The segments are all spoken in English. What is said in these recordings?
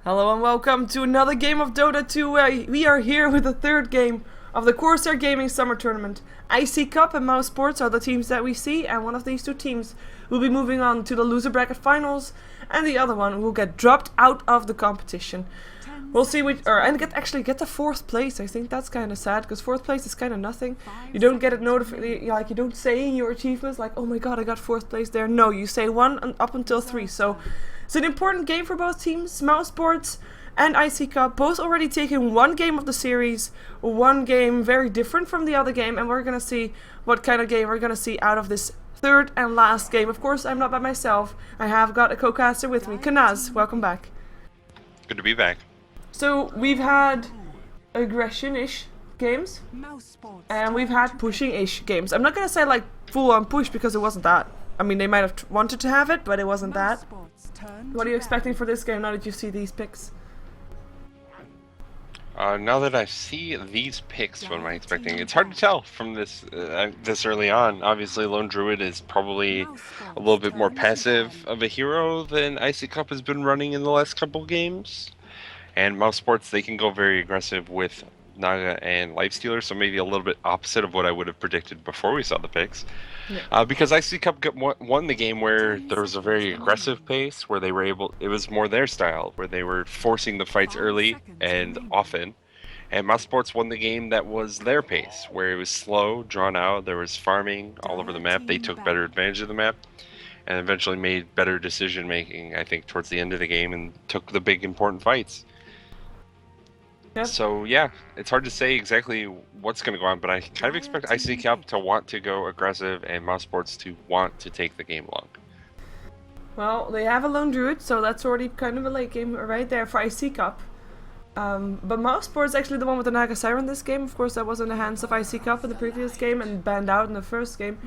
Hello and welcome to another game of Dota 2. We are here with the third game of the Corsair Gaming Summer Tournament. iCCup and Mousesports are the teams that we see, and one of these two teams will be moving on to the loser bracket finals, and the other one will get dropped out of the competition. We'll see which, and get the fourth place. I think that's kind of sad, because fourth place is kind of nothing. You don't get it notified, like you don't say in your achievements, like, oh my god, I got fourth place there. No, you say 1 and up until 3. So it's an important game for both teams. Mousesports and iCCup both already taken one game of the series, one game very different from the other game, and we're gonna see what kind of game we're gonna see out of this third and last game. Of course, I'm not by myself. I have got a co-caster with me. Kanaz, welcome back. Good to be back. So we've had aggression-ish games, and we've had pushing-ish games. I'm not gonna say like full-on push because it wasn't that. I mean, they might have wanted to have it, but it wasn't that. What are you expecting for this game now that you see these picks? Now that I see these picks, what am I expecting? It's hard to tell from this this early on. Obviously, Lone Druid is probably a little bit more passive of a hero than iCCup has been running in the last couple games. And Mousesports, they can go very aggressive with Naga and Lifestealer, so maybe a little bit opposite of what I would have predicted before we saw the picks. Yeah. Because iCCup won the game where there was a very aggressive pace, where they were able, it was more their style, where they were forcing the fights early and often. And Mousesports won the game that was their pace, where it was slow, drawn out, there was farming all over the map. They took better advantage of the map and eventually made better decision making, I think, towards the end of the game and took the big important fights. Yep. So yeah, it's hard to say exactly what's going to go on, but I kind of expect iCCup to want to go aggressive and Mousesports to want to take the game long. Well, they have a Lone Druid, so that's already kind of a late game right there for iCCup. But Mousesports is actually the one with the Naga Siren this game. Of course, that was in the hands of iCCup in the previous game and banned out in the first game.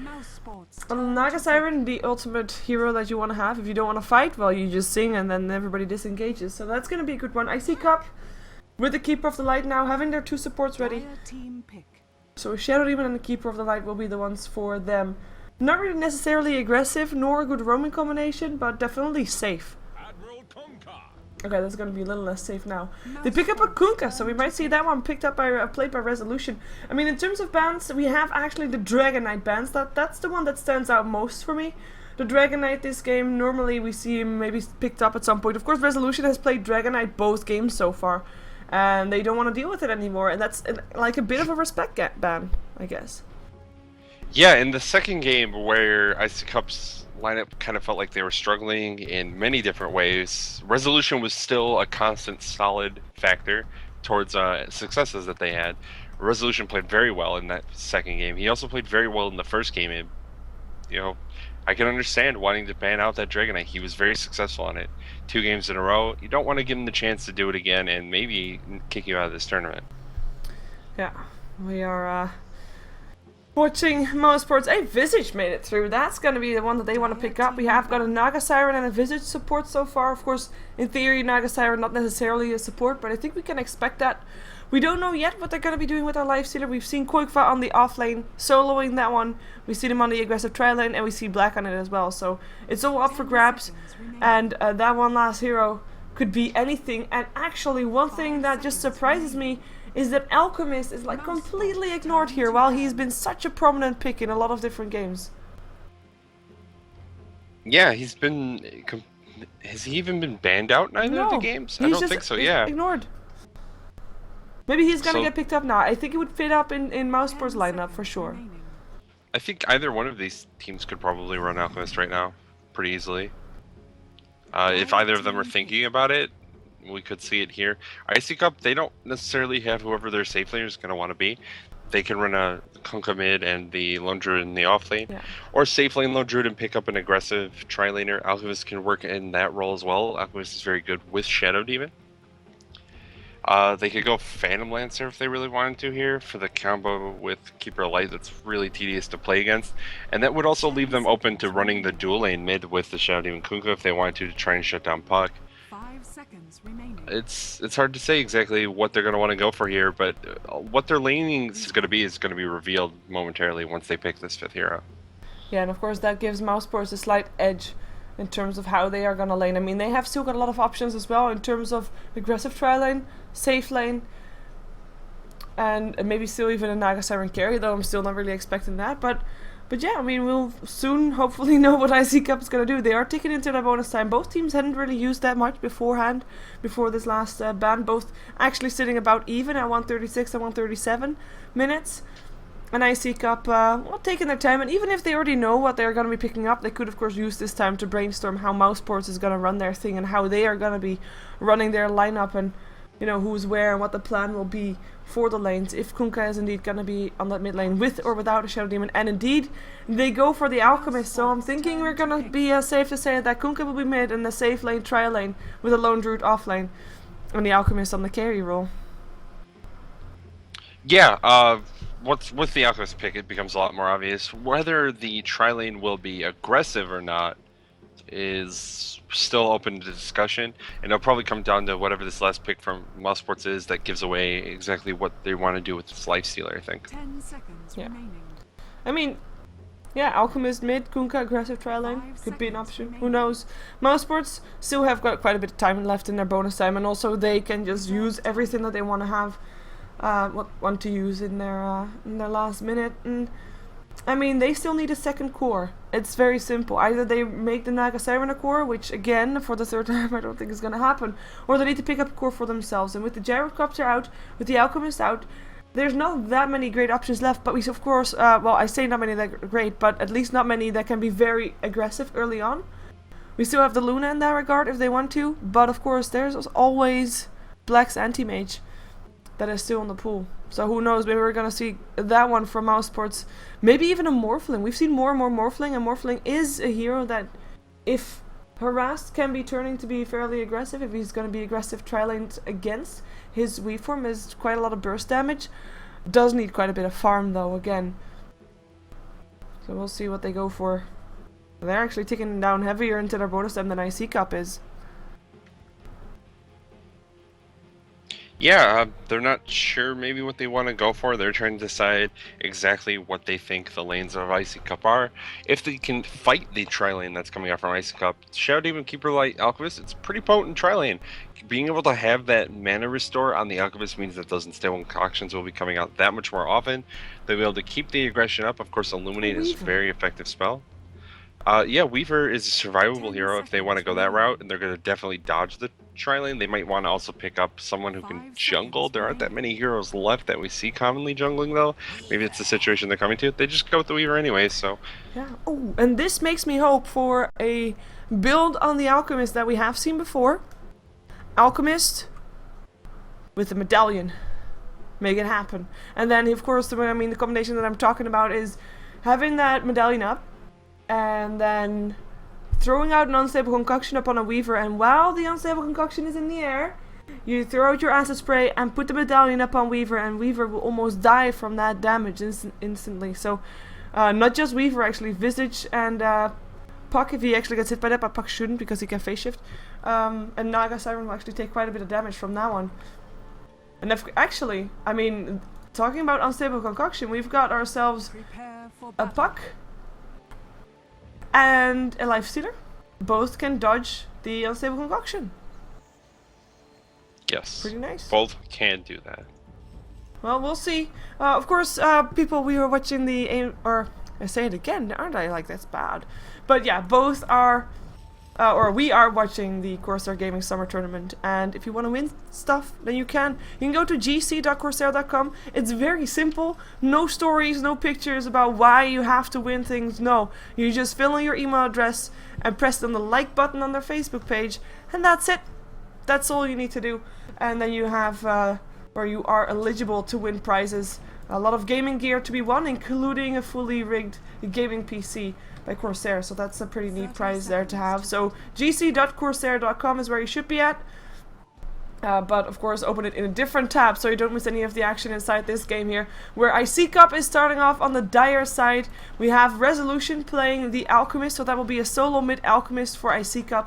Naga Siren, the ultimate hero that you want to have. If you don't want to fight, well, you just sing and then everybody disengages. So that's going to be a good one. iCCup with the Keeper of the Light now, having their 2 supports ready. So Shadow Demon and the Keeper of the Light will be the ones for them. Not really necessarily aggressive, nor a good roaming combination, but definitely safe. Okay, that's going to be a little less safe now. They pick up a Kunkka, so we might see that one picked up by played by Resolution. I mean, in terms of bans, we have actually the Dragon Knight bans. That's the one that stands out most for me. The Dragon Knight this game, normally we see him maybe picked up at some point. Of course, Resolution has played Dragon Knight both games so far, and they don't want to deal with it anymore, and that's like a bit of a respect ban, I guess. Yeah, in the second game where iCCup's lineup kind of felt like they were struggling in many different ways, Resolution was still a constant solid factor towards successes that they had. Resolution played very well in that second game. He also played very well in the first game, and you know, I can understand wanting to ban out that Dragon Knight. He was very successful on it. 2 games in a row. You don't want to give him the chance to do it again and maybe kick you out of this tournament. Yeah, we are watching Mousesports. Hey, Visage made it through. That's going to be the one that they want to pick up. We have got a Naga Siren and a Visage support so far. Of course, in theory, Naga Siren not necessarily a support, but I think we can expect that. We don't know yet what they're going to be doing with our Lifestealer. We've seen Koikva on the off lane, soloing that one. We've seen him on the aggressive tri lane, and we see Black on it as well. So it's all up for grabs, and that one last hero could be anything. And actually, one thing that just surprises me is that Alchemist is like completely ignored here, while he's been such a prominent pick in a lot of different games. Yeah, he's been... Has he even been banned out in either of the games? I don't think so, yeah. Ignored. Maybe he's gonna get picked up now. I think it would fit up in Mousesports' lineup for sure. I think either one of these teams could probably run Alchemist right now, pretty easily. If either of them are thinking about it, we could see it here. iCCup, they don't necessarily have whoever their safe laner is going to want to be. They can run a Kunkka mid and the Lone Druid in the off lane, or safe lane Lone Druid and pick up an aggressive tri laner. Alchemist can work in that role as well. Alchemist is very good with Shadow Demon. They could go Phantom Lancer if they really wanted to here for the combo with Keeper of Light that's really tedious to play against. And that would also leave them open to running the dual lane mid with the Shadow Demon Kunkka if they wanted to try and shut down Puck. It's hard to say exactly what they're going to want to go for here, but what their laning is going to be revealed momentarily once they pick this 5th hero. Yeah, and of course that gives Mousesports a slight edge in terms of how they are gonna lane. I mean, they have still got a lot of options as well in terms of aggressive tri lane, safe lane, and maybe still even a Naga Siren carry, though I'm still not really expecting that. But yeah, I mean, we'll soon hopefully know what iCCup is going to do. They are taking into their bonus time. Both teams hadn't really used that much beforehand, before this last ban. Both actually sitting about even at 136 and 137 minutes. And iCCup, well, taking their time. And even if they already know what they're going to be picking up, they could, of course, use this time to brainstorm how Mousesports is going to run their thing and how they are going to be running their lineup and, you know, who's where and what the plan will be for the lanes, if Kunkka is indeed going to be on that mid lane with or without a Shadow Demon. And indeed, they go for the Alchemist, so I'm thinking we're going to be safe to say that Kunkka will be mid and the safe lane tri lane with a Lone Druid off lane and the Alchemist on the carry role. Yeah, with the Alchemist pick, it becomes a lot more obvious. Whether the tri lane will be aggressive or not is still open to discussion, and it'll probably come down to whatever this last pick from Mousesports is that gives away exactly what they want to do with this lifestealer, I think. 10 seconds remaining. I mean, yeah, Alchemist mid, Kunkka aggressive tri lane could be an option. Who knows? Mousesports still have got quite a bit of time left in their bonus time, and also they can just use everything that they want to have, want to use in their last minute. And I mean, they still need a second core. It's very simple. Either they make the Naga Siren a core, which again, for the third time, I don't think is going to happen, or they need to pick up a core for themselves. And with the Gyrocopter out, with the Alchemist out, there's not that many great options left. But we, of course, well, I say not many that are great, but at least not many that can be very aggressive early on. We still have the Luna in that regard if they want to, but of course, there's always Black's Anti-Mage that is still in the pool. So who knows, maybe we're gonna see that one from Mousesports. Maybe even a Morphling. We've seen more and more Morphling, and Morphling is a hero that, if harassed, can be turning to be fairly aggressive. If he's gonna be aggressive tri-laned against his Weave form, is quite a lot of burst damage. Does need quite a bit of farm though, again. So we'll see what they go for. They're actually taking down heavier into their bonus time than iCCup is. Yeah, they're not sure maybe what they want to go for. They're trying to decide exactly what they think the lanes of iCCup are. If they can fight the tri-lane that's coming out from iCCup, Shadow Demon, Keeper Light, Alchemist, it's pretty potent tri-lane. Being able to have that mana restore on the Alchemist means that those unstable concoctions will be coming out that much more often. They'll be able to keep the aggression up. Of course, Illuminate is a very effective spell. Yeah, Weaver is a survivable hero if they want to go that route, and they're going to definitely dodge the tri-lane. They might want to also pick up someone who can jungle. There aren't that many heroes left that we see commonly jungling, though. Maybe it's the situation they're coming to. They just go with the Weaver anyway, so... Yeah. Oh, and this makes me hope for a build on the Alchemist that we have seen before. Alchemist with the medallion. Make it happen. And then, of course, the combination that I'm talking about is having that medallion up, and then throwing out an unstable concoction upon a Weaver, and while the unstable concoction is in the air, you throw out your acid spray and put the medallion up on Weaver, and Weaver will almost die from that damage instantly. So not just Weaver, actually, Visage and Puck, if he actually gets hit by that, but Puck shouldn't because he can phase shift. And Naga Siren will actually take quite a bit of damage from that one. And actually, I mean, talking about unstable concoction, we've got ourselves a Puck and a Lifestealer. Both can dodge the unstable concoction. Yes. Pretty nice. Both can do that. Well, we'll see. Of course, people, we were watching the or I say it again, aren't I? Like, that's bad. But yeah, both are, or we are watching the Corsair Gaming Summer Tournament. And if you want to win stuff, then you can. You can go to gc.corsair.com. It's very simple. No stories, no pictures about why you have to win things. No, you just fill in your email address and press on the like button on their Facebook page, and that's it. That's all you need to do. And then you have, or you are eligible to win prizes. A lot of gaming gear to be won, including a fully rigged gaming PC by Corsair. So that's a pretty neat prize there to have. So gc.corsair.com is where you should be at. But of course, open it in a different tab so you don't miss any of the action inside this game here. Where iCCup is starting off on the Dire side. We have Resolution playing the Alchemist, so that will be a solo mid Alchemist for iCCup.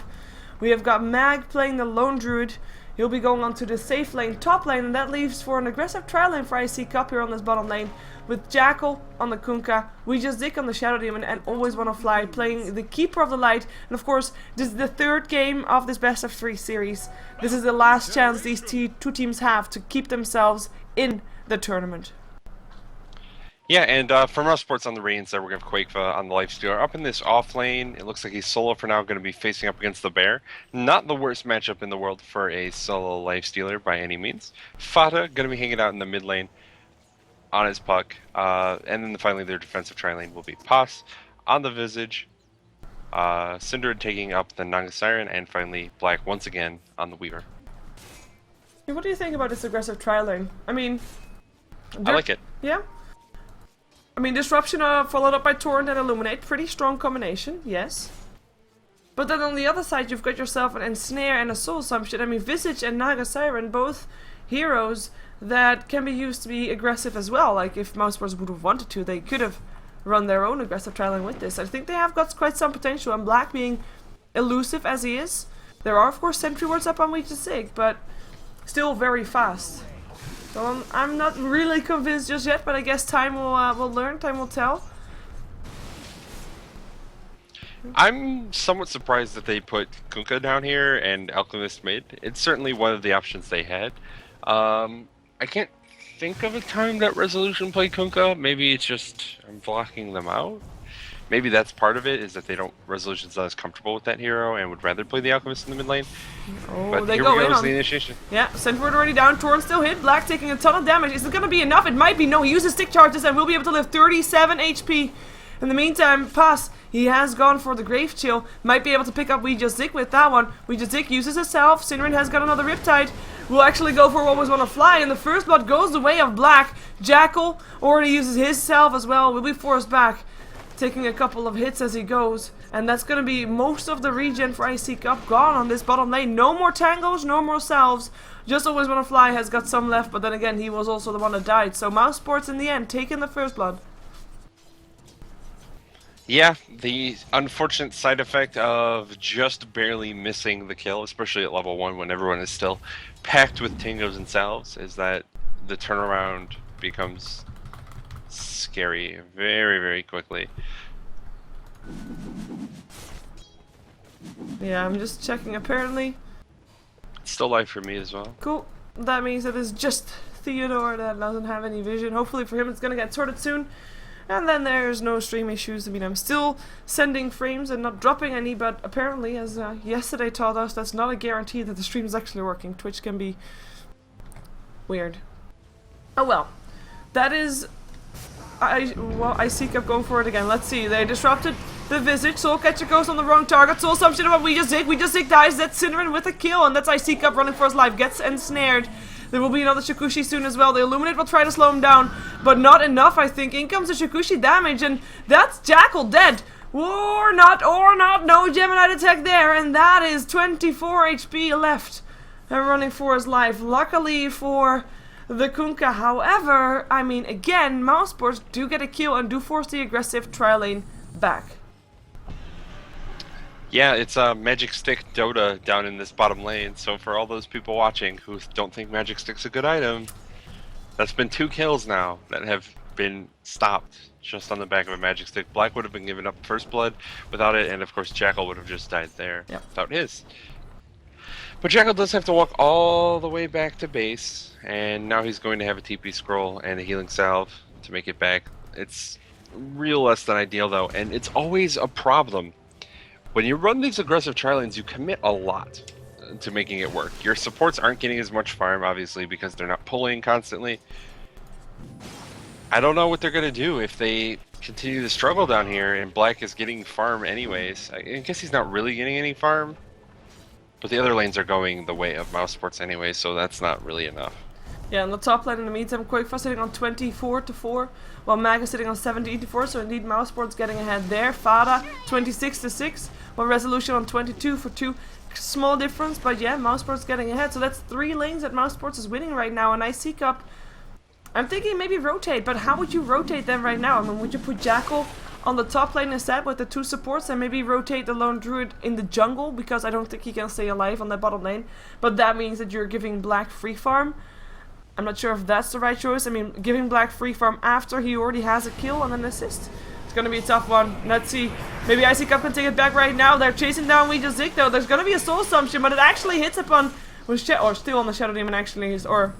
We have got Mag playing the Lone Druid. He'll be going on to the safe lane, top lane, and that leaves for an aggressive trial lane for iCCup here on this bottom lane, with Jackal on the Kunkka, We Just Dig on the Shadow Demon, and Always Wanna Fly playing the Keeper of the Light. And of course, this is the third game of this best of 3 series. This is the last chance these two teams have to keep themselves in the tournament. Yeah, and for Mousesports on the Reigns, we're going to have Quakeva on the Lifestealer. Up in this off lane, it looks like he's solo for now, going to be facing up against the Bear. Not the worst matchup in the world for a solo Lifestealer by any means. Fata going to be hanging out in the mid lane on his puck. And then finally their defensive tri lane will be Pos on the Visage. Cinder taking up the Naga Siren, and finally Black once again on the Weaver. What do you think about this aggressive tri lane? I mean... I like it. Yeah? I mean, Disruption followed up by Torrent and Illuminate. Pretty strong combination, yes. But then on the other side, you've got yourself an Ensnare and a Soul Assumption. I mean, Visage and Naga Siren, both heroes that can be used to be aggressive as well. Like, if Mousesports would have wanted to, they could have run their own aggressive trialing with this. I think they have got quite some potential, and Black being elusive as he is. There are, of course, sentry wards up on We Just Dig, but still very fast. So I'm not really convinced just yet, but I guess time will learn, time will tell. I'm somewhat surprised that they put Kunkka down here and Alchemist mid. It's certainly one of the options they had. I can't think of a time that Resolution played Kunkka. Maybe it's just I'm blocking them out. Maybe that's part of it, is that they don't Resolution's not as comfortable with that hero and would rather play the Alchemist in the mid lane. Oh, but they here go we in go, on the initiation. Yeah, Sentry Ward already down, Torrent still hit, Black taking a ton of damage. Is it gonna be enough? It might be. No, he uses stick charges and will be able to live 37 HP. In the meantime, Pass, he has gone for the Grave Chill. Might be able to pick up We Just Dig with that one. We Just Dig uses itself. Sinrin has got another Riptide. Will actually go for Always Wanna Fly, and the first blood goes the way of Black. Jackal already uses his self as well. Will be forced back, taking a couple of hits as he goes. And that's going to be most of the regen for iCCup gone on this bottom lane. No more tangos, no more salves. Just Always Wanna Fly has got some left, but then again, he was also the one that died. So Mousesports in the end, taking the first blood. Yeah, the unfortunate side effect of just barely missing the kill, especially at level 1 when everyone is still packed with tangos and salves, is that the turnaround becomes scary very, very quickly. Yeah, I'm just checking. Apparently, It's still live for me as well. cool. That means it is just Theodore that doesn't have any vision. Hopefully for him it's gonna get sorted soon. And then there's no stream issues. I mean, I'm still sending frames and not dropping any, but apparently, as yesterday taught us, that's not a guarantee that the stream is actually working. Twitch can be weird. Oh well. That is... iCCup going for it again. Let's see. They disrupted the Visage. Soul Catcher goes on the wrong target. Soul Assumption about We Just Dig. We Just Dig dies. That's Cinnamon with a kill. And that's iCCup running for his life. Gets ensnared. There will be another Shakushi soon as well. The Illuminate will try to slow him down, but not enough, I think. In comes the Shakushi damage, and that's Jackal dead. Or not. No Gemini attack there, and that is 24 HP left. And running for his life. Luckily for the Kunkka, however, I mean, again, Mousesports do get a kill and do force the aggressive tri lane back. Yeah, it's a Magic Stick Dota down in this bottom lane, so for all those people watching who don't think Magic Stick's a good item, that's been 2 kills now that have been stopped just on the back of a Magic Stick. Black would have been giving up first blood without it, and of course Jackal would have just died there without his. But Jackal does have to walk all the way back to base, and now he's going to have a TP scroll and a healing salve to make it back. It's real less than ideal though, and it's always a problem. When you run these aggressive tri-lanes, you commit a lot to making it work. Your supports aren't getting as much farm, obviously, because they're not pulling constantly. I don't know what they're going to do if they continue to struggle down here, and Black is getting farm anyways. I guess he's not really getting any farm, but the other lanes are going the way of Mousesports anyway, so that's not really enough. Yeah, on the top lane in the meantime, Quakeva sitting on 24-4, while Mag is sitting on 17-4, so indeed Mousesports getting ahead there. Fada 26-6, while Resolution on 22-2. Small difference, but yeah, Mousesports getting ahead. So that's 3 lanes that Mousesports is winning right now, and iCCup, I'm thinking maybe rotate, but how would you rotate them right now? I mean, would you put Jackal on the top lane instead with the 2 supports and maybe rotate the lone druid in the jungle because I don't think he can stay alive on that bottom lane. But that means that you're giving Black free farm. I'm not sure if that's the right choice. I mean, giving Black free farm after he already has a kill and an assist. It's gonna be a tough one. Let's see. Maybe iCCup can take it back right now. They're chasing down Weejazik though. There's gonna be a soul assumption, but it actually hits upon or still on the Shadow Demon actually or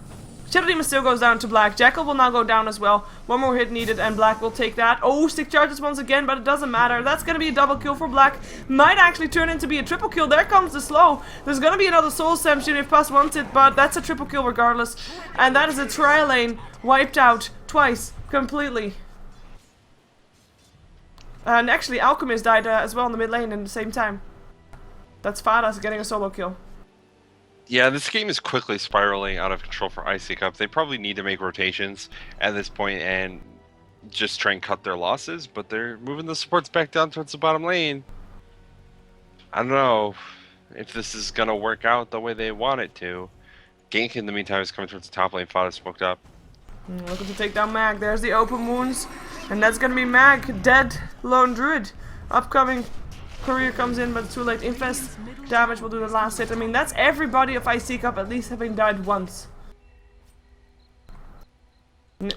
Shadow Demon still goes down to Black. Jackal will now go down as well. One more hit needed and Black will take that. Oh, stick charges once again, but it doesn't matter. That's gonna be a double kill for Black. Might actually turn into be a triple kill. There comes the slow. There's gonna be another soul assumption if Puss wants it, but that's a triple kill regardless. And that is a tri lane wiped out twice completely. And actually, Alchemist died as well in the mid lane in the same time. That's Fadas getting a solo kill. Yeah, this game is quickly spiraling out of control for iCCup. They probably need to make rotations at this point and just try and cut their losses, but they're moving the supports back down towards the bottom lane. I don't know if this is going to work out the way they want it to. Gank in the meantime is coming towards the top lane. Fadas smoked up. Looking to take down Mag. There's the open wounds. And that's gonna be Mag, dead lone druid. Upcoming courier comes in, but it's too late. Infest damage will do the last hit. I mean, that's everybody of iCCup at least having died once.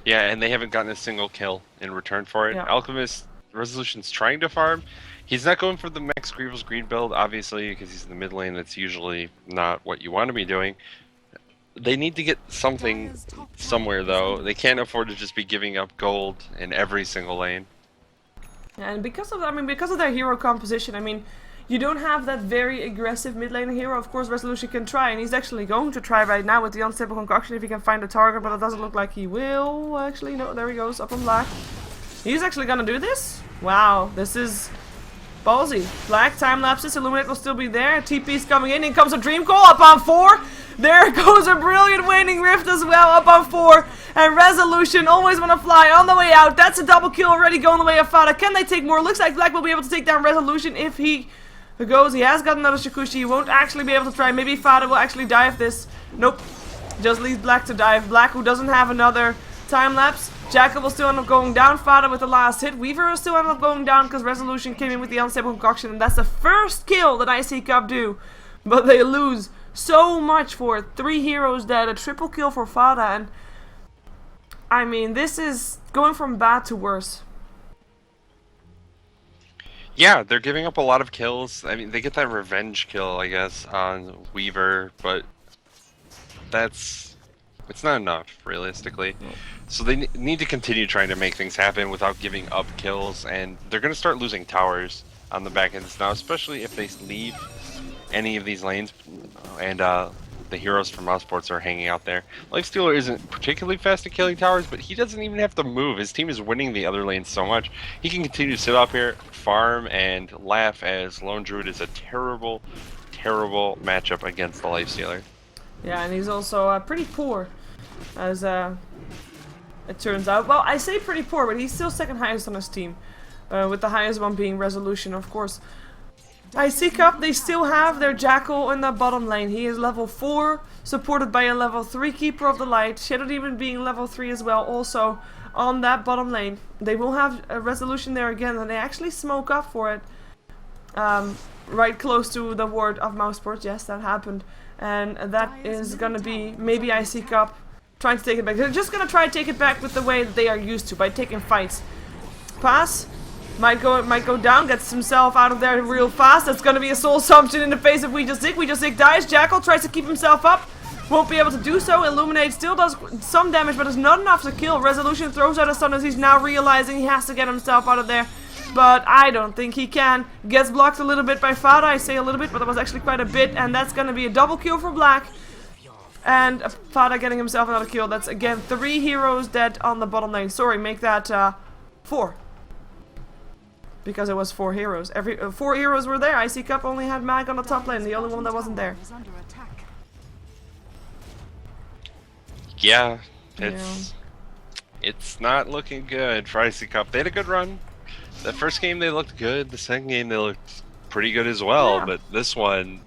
Yeah, and they haven't gotten a single kill in return for it. Yeah. Alchemist Resolution's trying to farm. He's not going for the Max Grievel's Greed build, obviously, because he's in the mid lane. That's usually not what you want to be doing. They need to get something somewhere, though. They can't afford to just be giving up gold in every single lane. Yeah, and because of their hero composition, I mean, you don't have that very aggressive mid laner hero. Of course, Resolution can try, and he's actually going to try right now with the Unstable Concoction if he can find a target, but it doesn't look like he will. Actually, no, there he goes, up on Black. He's actually gonna do this? Wow, this is ballsy. Black time lapses, Illuminate will still be there. TP's coming in comes a Dream Call up on 4. There goes a brilliant Waning Rift as well, up on 4. And Resolution always want to fly on the way out. That's a double kill already going the way of Fada. Can they take more? Looks like Black will be able to take down Resolution if he goes. He has got another Shikushi. He won't actually be able to try. Maybe Fada will actually die of this. Nope. Just leaves Black to dive. Black, who doesn't have another time lapse. Jackal will still end up going down. Fada with the last hit. Weaver will still end up going down because Resolution came in with the Unstable Concoction. And that's the first kill that iCCup do. But they lose so much for it. 3 heroes dead. A triple kill for Fada. And I mean, this is going from bad to worse. Yeah, they're giving up a lot of kills. I mean, they get that revenge kill, I guess, on Weaver, but it's not enough, realistically. So they need to continue trying to make things happen without giving up kills, and they're going to start losing towers on the back ends now, especially if they leave any of these lanes and the heroes from Mousesports are hanging out there. Lifestealer isn't particularly fast at killing towers, but he doesn't even have to move. His team is winning the other lanes so much. He can continue to sit up here, farm, and laugh as Lone Druid is a terrible, terrible matchup against the Lifestealer. Yeah, and he's also pretty poor, as it turns out. Well, I say pretty poor, but he's still second highest on his team, with the highest one being Resolution, of course. iCCup, they still have their Jackal in the bottom lane. He is level 4, supported by a level 3 Keeper of the Light. Shadow Demon being level 3 as well, also on that bottom lane. They will have a Resolution there again, and they actually smoke up for it. Right close to the ward of Mousesports. Yes, that happened. And that is gonna be maybe iCCup trying to take it back. They're just gonna try to take it back with the way that they are used to, by taking fights. Pass. Might go down, gets himself out of there real fast. That's going to be a soul assumption in the face of Weejazik. Weejazik dies. Jackal tries to keep himself up. Won't be able to do so. Illuminate still does some damage, but it's not enough to kill. Resolution throws out a stun as he's now realizing he has to get himself out of there. But I don't think he can. Gets blocked a little bit by Fada. I say a little bit, but that was actually quite a bit. And that's going to be a double kill for Black. And Fada getting himself another kill. That's, again, 3 heroes dead on the bottom lane. Sorry, make that 4. Because it was 4 heroes. 4 heroes were there. iCCup only had Mag on the top lane, the only one that wasn't there. Yeah, it's not looking good for iCCup. They had a good run. The first game they looked good. The second game they looked pretty good as well. Yeah. But this one,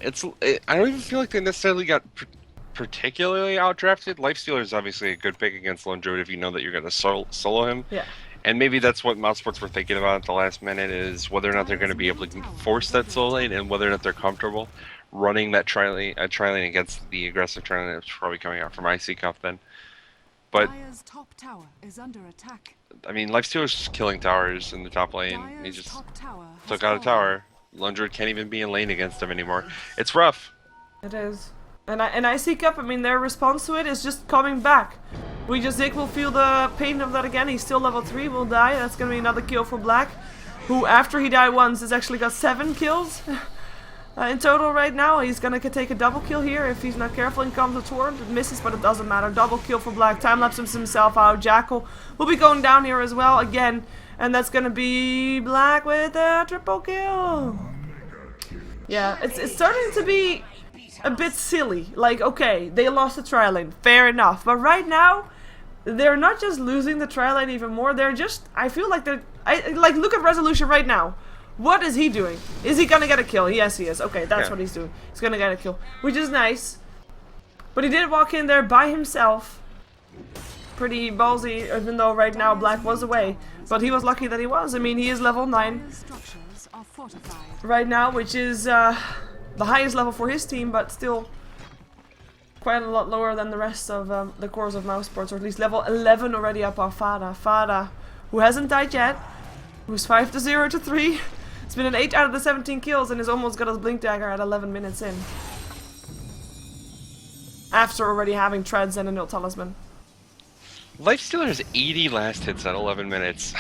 I don't even feel like they necessarily got particularly outdrafted. Lifestealer is obviously a good pick against Lone Druid if you know that you're going to solo him. Yeah. And maybe that's what Mousesports were thinking about at the last minute, is whether or not they're going to be able to force that soul lane and whether or not they're comfortable running that tri-lane against the aggressive tri-lane that's probably coming out from iCCup then. But, top tower is under attack. I mean, Lifestealer's just killing towers in the top lane. He just took out a tower. Lone Druid can't even be in lane against him anymore. It's rough. It is. And iCCup, I mean, their response to it is just coming back. Zig will feel the pain of that again. He's still level 3, will die. That's going to be another kill for Black, who after he died once has actually got 7 kills in total right now. He's going to take a double kill here if he's not careful and comes a torrent. It misses, but it doesn't matter. Double kill for Black. Time-lapses himself out. Jackal will be going down here as well again. And that's going to be Black with a triple kill. Yeah, it's starting to be a bit silly. Like, okay, they lost the tri-lane. Fair enough. But right now, they're not just losing the tri-lane even more. They're just, I feel like they're, like, look at Resolution right now. What is he doing? Is he gonna get a kill? Yes, he is. Okay, that's what he's doing. He's gonna get a kill, which is nice. But he did walk in there by himself. Pretty ballsy, even though right now Black was away. But he was lucky that he was. I mean, he is level 9 right now, which is the highest level for his team, but still quite a lot lower than the rest of the cores of Mousesports, or at least level 11 already up on Fada. Fada, who hasn't died yet, who's 5-0 to 3. It's been an 8 out of the 17 kills and has almost got his Blink Dagger at 11 minutes in. After already having Treads and a Nil Talisman. Lifestealer has 80 last hits at 11 minutes.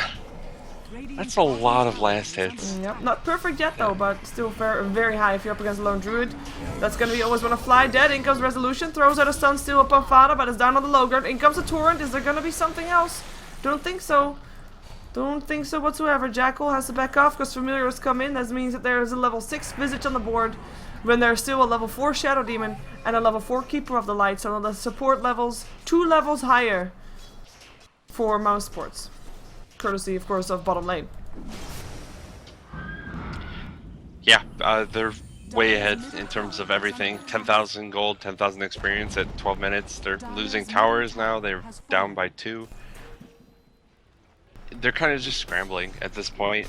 That's a lot of last hits. Yep, not perfect yet though, but still very, very high if you're up against a Lone Druid. That's gonna be always wanna fly dead. In comes Resolution, throws out a stun steal up on Fada, but it's down on the low guard. In comes a torrent. Is there gonna be something else? Don't think so. Don't think so whatsoever. Jackal has to back off because Familiars come in. That means that there is a level 6 Visage on the board when there's still a level 4 Shadow Demon and a level 4 Keeper of the Light. So the support levels 2 levels higher for Mousesports. Courtesy, of course, of bottom lane. Yeah, they're way ahead in terms of everything. 10,000 gold, 10,000 experience at 12 minutes. They're losing towers now. They're down by 2. They're kind of just scrambling at this point.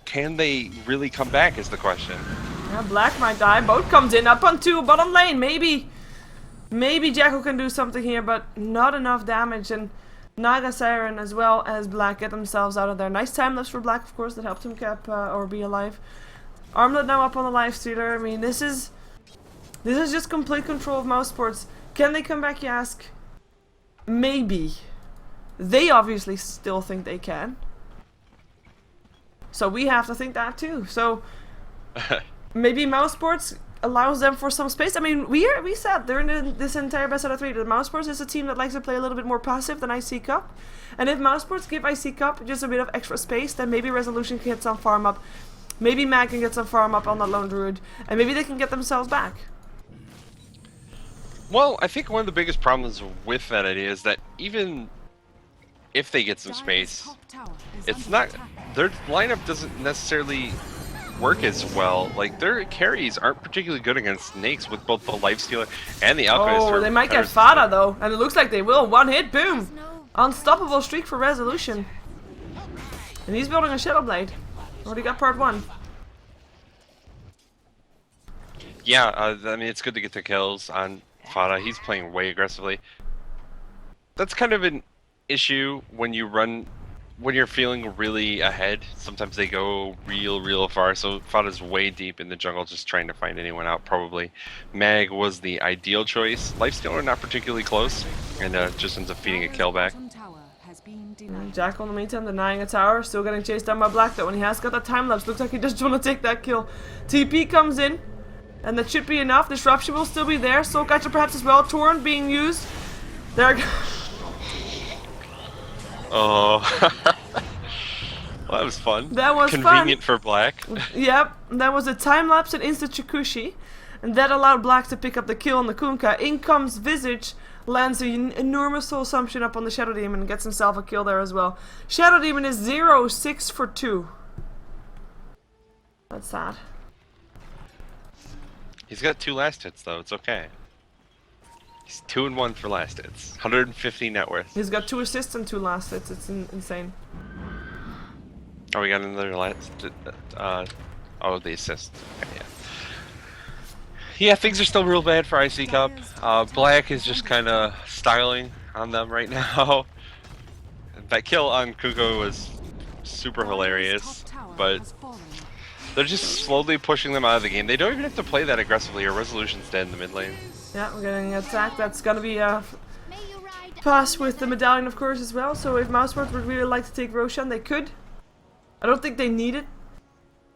Can they really come back is the question. Yeah, Black might die. Boat comes in up on 2, bottom lane. Maybe Jackal can do something here, but not enough damage. And Naga Siren as well as Black get themselves out of there. Nice time lapse for Black, of course, that helped him cap or be alive. Armlet now up on the Lifestealer. I mean, this is just complete control of Mousesports. Can they come back, you ask? Maybe. They obviously still think they can. So we have to think that too. So maybe Mousesports allows them for some space. I mean, we said during this entire best out of 3 that Mousesports is a team that likes to play a little bit more passive than iCCup. And if Mousesports give iCCup just a bit of extra space, then maybe Resolution can get some farm up. Maybe Mag can get some farm up on that Lone Druid. And maybe they can get themselves back. Well, I think one of the biggest problems with that idea is that even if they get some space, it's not, their lineup doesn't necessarily work as well. Like, their carries aren't particularly good against snakes with both the Lifestealer and the Alchemist. Oh, they might get Fada though, and it looks like they will. One hit, boom! Unstoppable streak for Resolution. And he's building a Shadow Blade. Already got part 1. Yeah, I mean, it's good to get the kills on Fada. He's playing way aggressively. That's kind of an issue when you're feeling really ahead. Sometimes they go real far, so Fada's way deep in the jungle just trying to find anyone out, probably. Mag was the ideal choice. Lifestealer not particularly close, and just ends up feeding a kill back. Jackal in the meantime denying a tower, still getting chased down by Black though, and he has got that time lapse. Looks like he just want to take that kill. TP comes in, and that should be enough. Disruption will still be there. Soul Catcher perhaps as well. Torrent being used. There. Oh, well, that was fun. That was convenient fun. For Black. Yep, that was a time lapse and instant Chikushi, and that allowed Black to pick up the kill on the Kunkka. In comes Visage, lands an enormous soul assumption up on the Shadow Demon and gets himself a kill there as well. Shadow Demon is 0-6 for 2. That's sad. He's got 2 last hits though. It's okay. He's 2-1 for last hits. 150 net worth. He's got 2 assists and 2 last hits. It's insane. Oh, we got another last. Oh, the assist. Okay, yeah. Yeah, things are still real bad for iCCup. Black is just kind of styling on them right now. That kill on Kuko was super hilarious, but they're just slowly pushing them out of the game. They don't even have to play that aggressively, or Resolution's dead in the mid lane. Yeah, we're getting attacked. That's gonna be a pass with the medallion, of course, as well. So if Mousesports would really like to take Roshan, they could. I don't think they need it.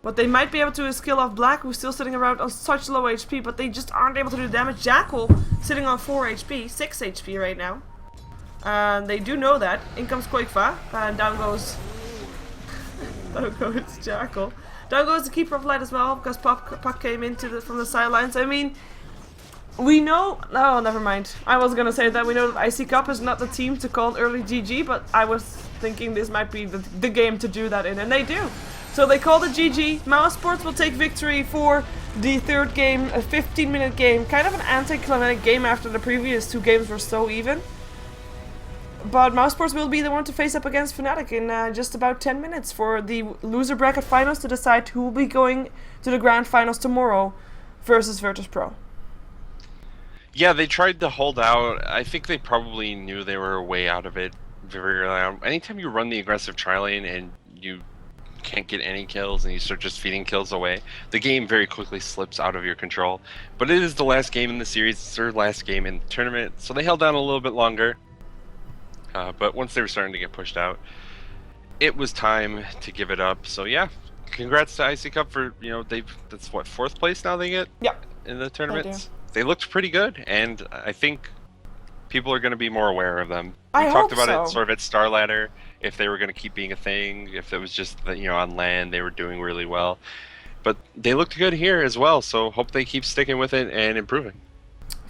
But they might be able to skill off Black, who's still sitting around on such low HP, but they just aren't able to do damage. Jackal sitting on 4 HP, 6 HP right now. And they do know that. In comes Quakefa, and down goes... down goes Jackal. Down goes the Keeper of Light as well, because Puck came into from the sidelines. I mean, we know... Oh, never mind. I was gonna say that we know that iCCup is not the team to call an early GG, but I was thinking this might be the game to do that in, and they do. So they call the GG. Mousesports will take victory for the third game, a 15-minute game. Kind of an anticlimactic game after the previous 2 games were so even. But Mousesports will be the one to face up against Fnatic in just about 10 minutes for the loser bracket finals to decide who will be going to the grand finals tomorrow versus Virtus.pro. Yeah, they tried to hold out. I think they probably knew they were way out of it very early on. Anytime you run the aggressive tri-lane and you can't get any kills and you start just feeding kills away, the game very quickly slips out of your control. But it is the last game in the series, it's their last game in the tournament, so they held down a little bit longer. But once they were starting to get pushed out, it was time to give it up. So yeah, congrats to iCCup for, you know, that's what, 4th place now they get? Yeah. In the tournaments. They looked pretty good, and I think people are going to be more aware of them. We talked about it sort of at Star Ladder, if they were going to keep being a thing, if it was just that, you know, on LAN they were doing really well. But they looked good here as well, so hope they keep sticking with it and improving.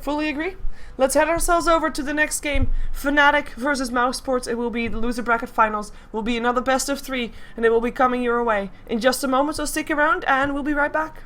Fully agree. Let's head ourselves over to the next game. Fnatic versus Mousesports. It will be the loser bracket finals. Will be another best of 3, and it will be coming your way in just a moment, so stick around and we'll be right back.